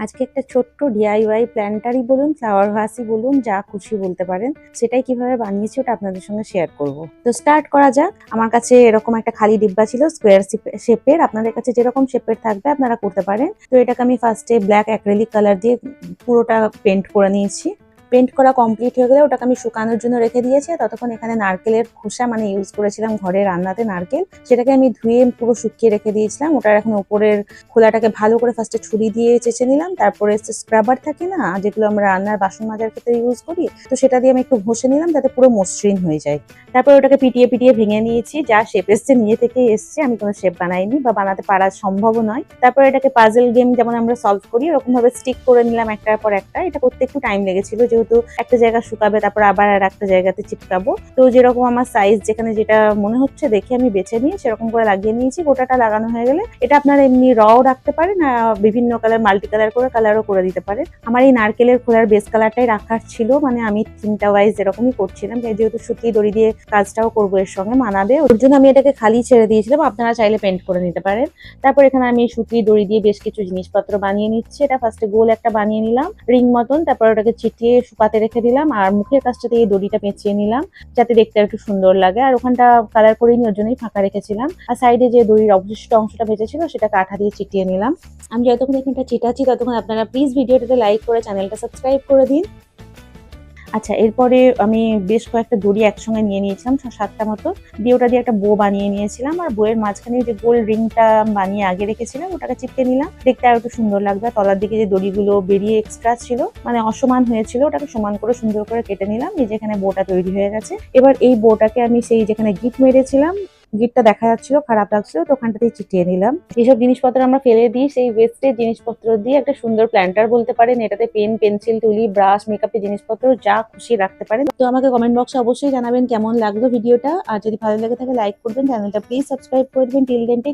আজকে একটা ছোট্ট ডিআইওয়াই প্ল্যান্টারই বলুন, ফ্লাওয়ার ভাসই বলুন, যা খুশি বলতে পারেন, সেটাই কিভাবে বানিয়েছি ওটা আপনাদের সঙ্গে শেয়ার করব। তো স্টার্ট করা যাক। আমার কাছে এরকম একটা খালি ডিব্বা ছিল, স্কোয়ার শেপের। আপনাদের কাছে যেরকম শেপের থাকবে আপনারা করতে পারেন। তো এটাকে আমি ফার্স্টে ব্ল্যাক অ্যাক্রিলিক কালার দিয়ে পুরোটা পেন্ট করে নিয়েছি। পেন্ট করা কমপ্লিট হয়ে গেলে ওটাকে আমি শুকানোর জন্য রেখে দিয়েছি। ততক্ষণ এখানে নারকেলের খোসা ইউজ করেছিলাম ঘরে রান্নাতে নারকেল, সেটাকে আমি ধুয়ে পুরো শুকিয়ে রেখে দিয়েছিলাম। ওটার এখন উপরের খোলাটাকে ভালো করে ফার্স্টে ছুরি দিয়ে চেঁচে নিলাম। তারপরে স্ক্রাবার থাকে না, যেগুলো আমরা রান্নার বাসন মাজার ক্ষেত্রে ইউজ করি, তো সেটা দিয়ে আমি একটু ঘষে নিলাম যাতে পুরো মসৃণ হয়ে যায়। তারপর ওটাকে পিটিয়ে পিটিয়ে ভেঙে নিয়েছি। যা শেপ এসছে নিজে থেকে এসছে, আমি কোনো শেপ বানাইনি বা বানাতে পারা সম্ভবও নয়। তারপর এটাকে পাজল গেম যেমন আমরা সলভ করি ওরকম ভাবে স্টিক করে নিলাম একটার পর একটা। এটা করতে একটু টাইম লেগেছিল, যেহেতু একটা জায়গা শুকাবে তারপর আবার আর একটা জায়গাতে চিপকাবো। তো যেরকম আমার সাইজ যেখানে যেটা মনে হচ্ছে দেখে আমি বেছে নিয়ে সেরকম করে লাগিয়ে নিয়েছি। গোটাটা লাগানো হয়ে গেলে এটা আপনারা এমনি রও রাখতে পারেন, বিভিন্ন কালার মাল্টি কালার করে কালারও করে দিতে পারেন। আমার এই নারকেলের খোলার বেস কালারটাই রাখার ছিল, আমি থিমটা ওয়াইজ এরকমই করছিলাম, যেহেতু সুতি দড়ি দিয়ে কাজটাও করবো এর সঙ্গে মানাবে, ওর জন্য আমি এটাকে খালি ছেড়ে দিয়েছিলাম। আপনারা চাইলে পেন্ট করে নিতে পারেন। তারপর এখানে আমি সুতি দড়ি দিয়ে বেশ কিছু জিনিসপত্র বানিয়ে নিচ্ছি। এটা ফার্স্টে গোল একটা বানিয়ে নিলাম রিং মতন, তারপর ওটাকে চিটিয়ে শুকাতে রেখে দিলাম। আর মুখের কাছটা দিয়ে দড়িটা পেঁচিয়ে নিলাম যাতে দেখতে একটু সুন্দর লাগে। আর ওখানটা কালার করে নিয়ে ওর জন্যই ফাঁকা রেখেছিলাম। আর সাইডে যে দড়ির অবশিষ্ট অংশটা বেঁচেছিল সেটা কাঠা দিয়ে চিটিয়ে নিলাম। আমি যতক্ষণ এখানটা চিটাচ্ছি ততক্ষণ আপনারা প্লিজ ভিডিওটাতে লাইক করে চ্যানেলটা সাবস্ক্রাইব করে দিন। আচ্ছা, এরপরে আমি বেশ কয়েকটা দড়ি একসঙ্গে নিয়ে নিয়েছিলাম, 6-7টা মতো, দিয়ে ওটা দিয়ে একটা বো বানিয়ে নিয়েছিলাম। আর বইয়ের মাঝখানে যে গোল রিংটা বানিয়ে আগে রেখেছিলাম ওটাকে চিপকে নিলাম, দেখতে আর একটু সুন্দর লাগবে। তলার দিকে যে দড়িগুলো বেরিয়ে এক্সট্রা ছিল, অসমান হয়েছিল, ওটাকে সমান করে সুন্দর করে কেটে নিলাম। এই যেখানে বোটা তৈরি হয়ে গেছে। এবার এই বোটাকে আমি সেই যেখানে গিট মেরেছিলাম, গিটটা দেখা যাচ্ছিল, খারাপ লাগছিল, তো ওখানটাতেই চিটিয়ে নিলাম। এইসব জিনিসপত্র আমরা ফেলে দিই, সেই ওয়েস্টের জিনিসপত্র দিয়ে একটা সুন্দর প্ল্যান্টার বলতে পারেন। এটাতে পেন, পেন্সিল, তুলি, ব্রাশ, মেকআপের জিনিসপত্র যা খুশি রাখতে পারেন। তো আমাকে কমেন্ট বক্সে অবশ্যই জানাবেন কেমন লাগলো ভিডিওটা। আর যদি ভালো লেগে থাকে লাইক করবেন, চ্যানেলটা প্লিজ সাবস্ক্রাইব করে দেবেন। Till then take